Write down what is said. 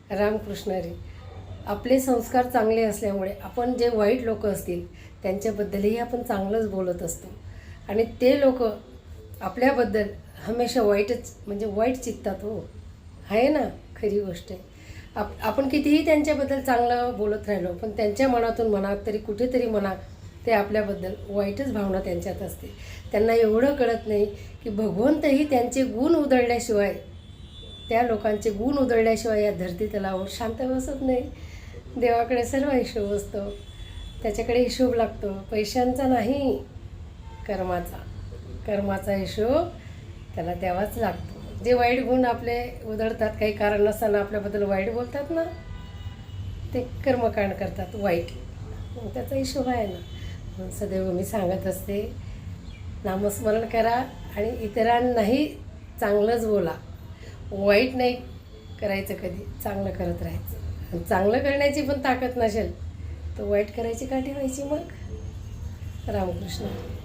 रामकृष्ण हरी. आपले संस्कार चांगले असल्यामुळे आपण जे वाईट लोक असतील त्यांच्याबद्दलही आपण चांगलंच बोलत असतो आणि ते लोक आपल्याबद्दल हमेशा वाईटच म्हणजे वाईट चित्तात हो. आहे ना, खरी गोष्ट आहे. आपण कितीही त्यांच्याबद्दल चांगलं बोलत राहिलो पण त्यांच्या मनातून मनात तरी कुठेतरी मनात ते आपल्याबद्दल वाईटच भावना त्यांच्यात असते. त्यांना एवढं कळत नाही की भगवंतही त्यांचे गुण उधळल्याशिवाय, त्या लोकांचे गुण उधळल्याशिवाय या धरती तलावर शांत बसत नाही. देवाकडे सर्व हिशोब असतो, त्याच्याकडे हिशोब लागतो, पैशांचा नाही, कर्माचा हिशोब त्याला द्यावाच लागतो. जे वाईट गुण आपले उधळतात, काही कारण नसताना आपल्याबद्दल वाईट बोलतात ना, ते कर्मकांड करतात वाईट, त्याचा हिशोब आहे ना. म्हणून सदैव मी सांगत असते, नामस्मरण करा आणि इतरांनाही चांगलंच बोला. वाईट नाही करायचं, कधी चांगलं करत राहायचं. आणि चांगलं करण्याची पण ताकद नसेल तर वाईट करायची का ठेवायची मग. रामकृष्ण.